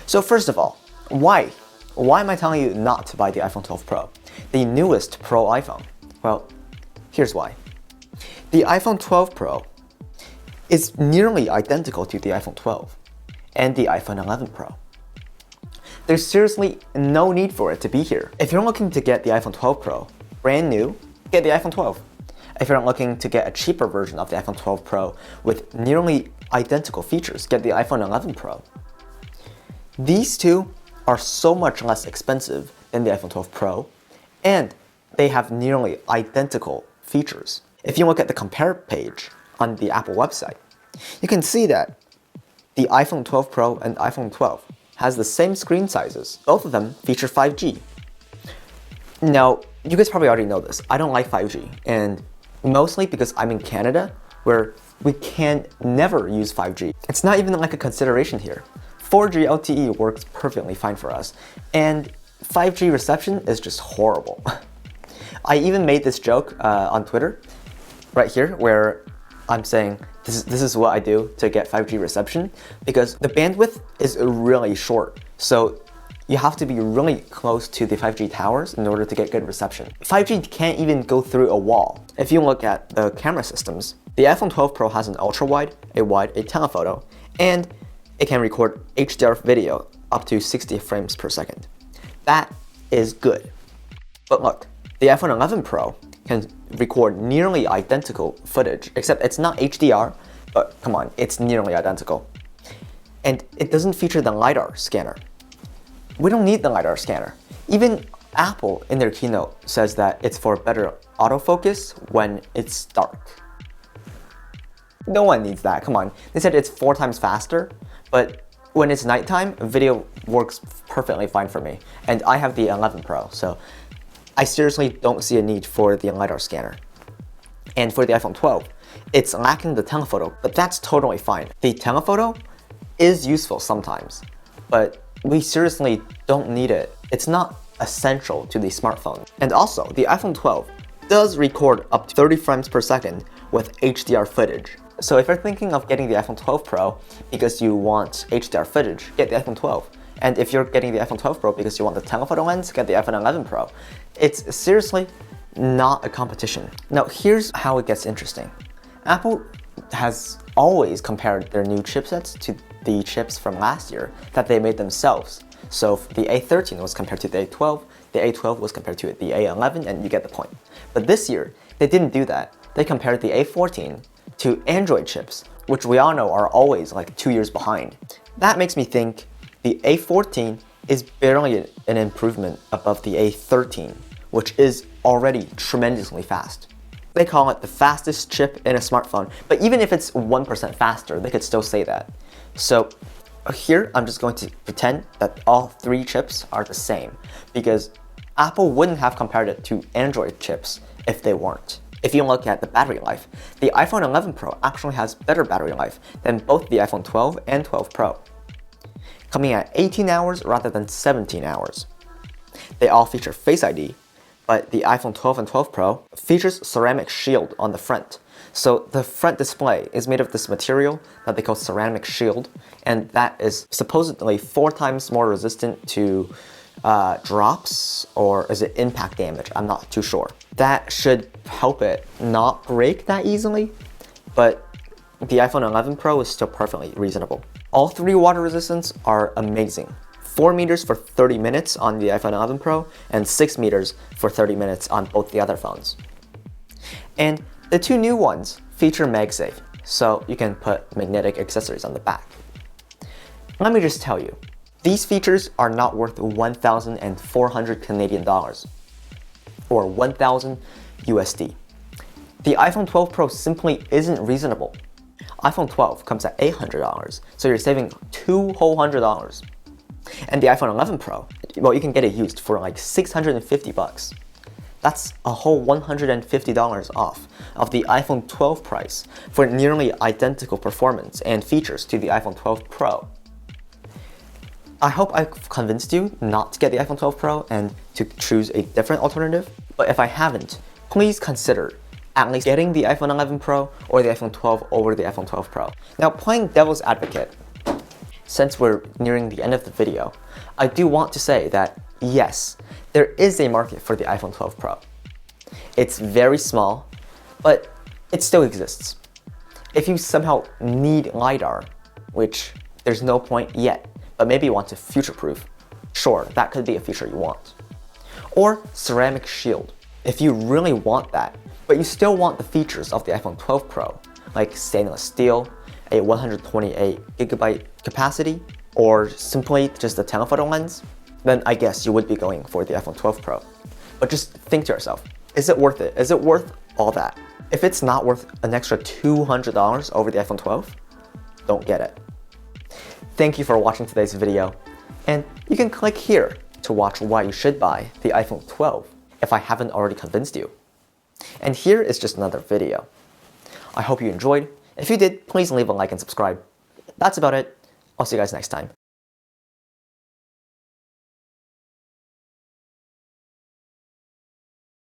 So first of all, why? Why am I telling you not to buy the iPhone 12 Pro, the newest Pro iPhone? Well, here's why. The iPhone 12 Pro is nearly identical to the iPhone 12 and the iPhone 11 Pro. There's seriously no need for it to be here. If you're looking to get the iPhone 12 Pro brand new, get the iPhone 12. If you're looking to get a cheaper version of the iPhone 12 Pro with nearly identical features, get the iPhone 11 Pro. These two are so much less expensive than the iPhone 12 Pro, and they have nearly identical features. If you look at the compare page on the Apple website, you can see that the iPhone 12 Pro and iPhone 12 has the same screen sizes. Both of them feature 5G. Now, you guys probably already know this. I don't like 5G, and mostly because I'm in Canada, where we can never use 5G. It's not even like a consideration here. 4G LTE works perfectly fine for us, and 5G reception is just horrible. I even made this joke on Twitter, right here, where I'm saying this is what I do to get 5G reception, because the bandwidth is really short. So you have to be really close to the 5G towers in order to get good reception. 5G can't even go through a wall. If you look at the camera systems, the iPhone 12 Pro has an ultra-wide, a wide, a telephoto, and it can record HDR video up to 60 frames per second. That is good. But look, the iPhone 11 Pro can record nearly identical footage, except it's not HDR, but come on, it's nearly identical. And it doesn't feature the LiDAR scanner. We don't need the LiDAR scanner. Even Apple in their keynote says that it's for better autofocus when it's dark. No one needs that, come on. They said it's 4 times faster, but when it's nighttime, video works perfectly fine for me. And I have the 11 Pro, so I seriously don't see a need for the LiDAR scanner. And for the iPhone 12, it's lacking the telephoto, but that's totally fine. The telephoto is useful sometimes, but we seriously don't need it. It's not essential to the smartphone. And also, the iPhone 12 does record up to 30 frames per second with HDR footage. So if you're thinking of getting the iPhone 12 Pro because you want HDR footage, get the iPhone 12. And if you're getting the iPhone 12 Pro because you want the telephoto lens, get the iPhone 11 Pro. It's seriously not a competition. Now here's how it gets interesting. Apple has always compared their new chipsets to the chips from last year that they made themselves. So the A13 was compared to the A12, the A12 was compared to the A11, and you get the point. But this year, they didn't do that. They compared the A14 to Android chips, which we all know are always like 2 years behind. That makes me think the A14 is barely an improvement above the A13, which is already tremendously fast. They call it the fastest chip in a smartphone, but even if it's 1% faster, they could still say that. So here, I'm just going to pretend that all 3 chips are the same, because Apple wouldn't have compared it to Android chips if they weren't. If you look at the battery life, the iPhone 11 Pro actually has better battery life than both the iPhone 12 and 12 Pro, coming at 18 hours rather than 17 hours. They all feature Face ID, but the iPhone 12 and 12 Pro features ceramic shield on the front. So the front display is made of this material that they call ceramic shield, and that is supposedly 4 times more resistant to drops, or is it impact damage? I'm not too sure. That should help it not break that easily, but the iPhone 11 Pro is still perfectly reasonable. All 3 water resistance are amazing. 4 meters for 30 minutes on the iPhone 11 Pro, and 6 meters for 30 minutes on both the other phones. And the 2 new ones feature MagSafe, so you can put magnetic accessories on the back. Let me just tell you, these features are not worth 1,400 Canadian dollars, or 1,000 USD. The iPhone 12 Pro simply isn't reasonable. iPhone 12 comes at $800, so you're saving $200. And the iPhone 11 Pro, well, you can get it used for like 650 bucks. That's a whole $150 off of the iPhone 12 price for nearly identical performance and features to the iPhone 12 Pro. I hope I've convinced you not to get the iPhone 12 Pro and to choose a different alternative, but if I haven't, please consider at least getting the iPhone 11 Pro or the iPhone 12 over the iPhone 12 Pro. Now, playing devil's advocate, since we're nearing the end of the video, I do want to say that yes, there is a market for the iPhone 12 Pro. It's very small, but it still exists. If you somehow need LiDAR, which there's no point yet, but maybe you want to future-proof, sure, that could be a feature you want. Or ceramic shield. If you really want that, but you still want the features of the iPhone 12 Pro, like stainless steel, a 128GB capacity, or simply just a telephoto lens, then I guess you would be going for the iPhone 12 Pro. But just think to yourself, is it worth it? Is it worth all that? If it's not worth an extra $200 over the iPhone 12, don't get it. Thank you for watching today's video, and you can click here to watch why you should buy the iPhone 12 if I haven't already convinced you. And here is just another video. I hope you enjoyed. If you did, please leave a like and subscribe. That's about it. I'll see you guys next time.